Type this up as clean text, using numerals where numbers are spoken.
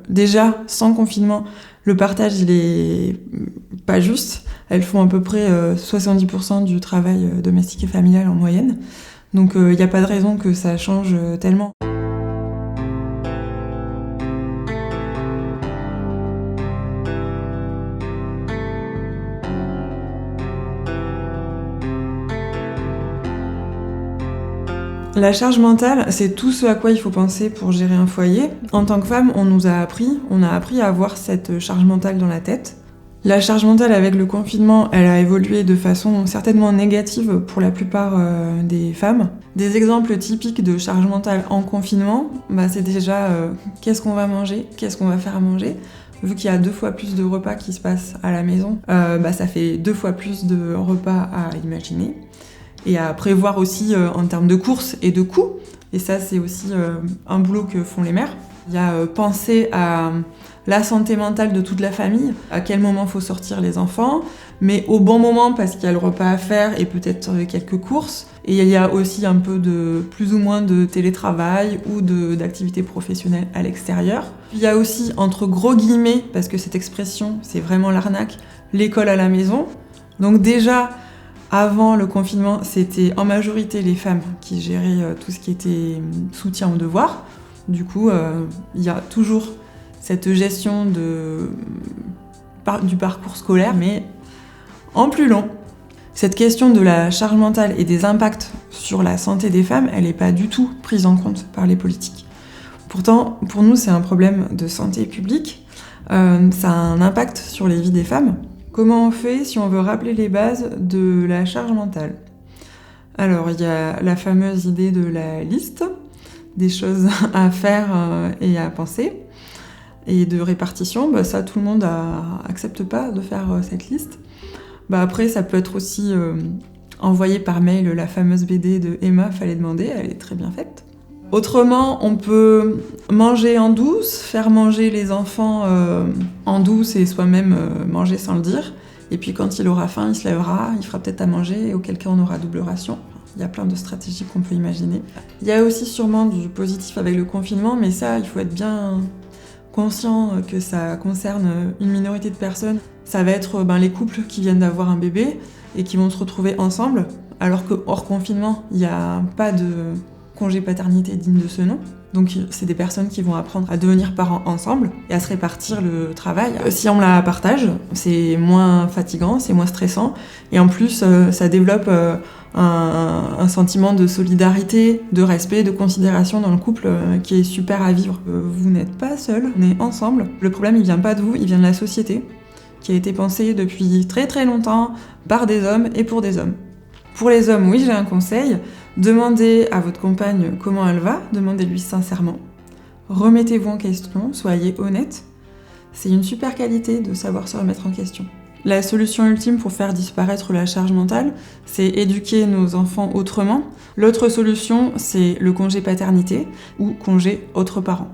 Déjà, sans confinement, le partage, il est pas juste. Elles font à peu près 70% du travail domestique et familial en moyenne. Donc il n'y a pas de raison que ça change tellement. La charge mentale, c'est tout ce à quoi il faut penser pour gérer un foyer. En tant que femme, on a appris à avoir cette charge mentale dans la tête. La charge mentale avec le confinement, elle a évolué de façon certainement négative pour la plupart des femmes. Des exemples typiques de charge mentale en confinement, c'est déjà qu'est-ce qu'on va manger, qu'est-ce qu'on va faire à manger. Vu qu'il y a 2 fois plus de repas qui se passent à la maison, ça fait 2 fois plus de repas à imaginer. Et à prévoir aussi en termes de courses et de coûts. Et ça, c'est aussi un boulot que font les mères. Il y a penser à la santé mentale de toute la famille, à quel moment il faut sortir les enfants, mais au bon moment parce qu'il y a le repas à faire et peut-être quelques courses. Et il y a aussi un peu de plus ou moins de télétravail ou d'activités professionnelles à l'extérieur. Il y a aussi, entre gros guillemets, parce que cette expression, c'est vraiment l'arnaque, l'école à la maison. Donc déjà, avant le confinement, c'était en majorité les femmes qui géraient tout ce qui était soutien aux devoirs. Du coup, il y a toujours cette gestion du parcours scolaire, mais en plus long. Cette question de la charge mentale et des impacts sur la santé des femmes, elle n'est pas du tout prise en compte par les politiques. Pourtant, pour nous, c'est un problème de santé publique. Ça a un impact sur les vies des femmes. Comment on fait si on veut rappeler les bases de la charge mentale ? Alors, il y a la fameuse idée de la liste, des choses à faire et à penser, et de répartition. Ça, tout le monde accepte pas de faire cette liste. Après, ça peut être aussi envoyé par mail la fameuse BD de Emma, Fallait demander, elle est très bien faite. Autrement, on peut manger en douce, faire manger les enfants en douce et soi-même manger sans le dire. Et puis quand il aura faim, il se lèvera, il fera peut-être à manger, et auquel cas on aura double ration. Il y a plein de stratégies qu'on peut imaginer. Il y a aussi sûrement du positif avec le confinement, mais ça, il faut être bien conscient que ça concerne une minorité de personnes. Ça va être les couples qui viennent d'avoir un bébé et qui vont se retrouver ensemble, alors que hors confinement, il n'y a pas de congé paternité digne de ce nom. Donc c'est des personnes qui vont apprendre à devenir parents ensemble et à se répartir le travail. Si on la partage, c'est moins fatigant, c'est moins stressant, et en plus ça développe un sentiment de solidarité, de respect, de considération dans le couple qui est super à vivre. Vous n'êtes pas seul, on est ensemble. Le problème, il vient pas de vous, il vient de la société, qui a été pensée depuis très très longtemps par des hommes et pour des hommes. Pour les hommes, oui, j'ai un conseil. Demandez à votre compagne comment elle va, demandez-lui sincèrement. Remettez-vous en question, soyez honnête. C'est une super qualité de savoir se remettre en question. La solution ultime pour faire disparaître la charge mentale, c'est éduquer nos enfants autrement. L'autre solution, c'est le congé paternité ou congé autres parents.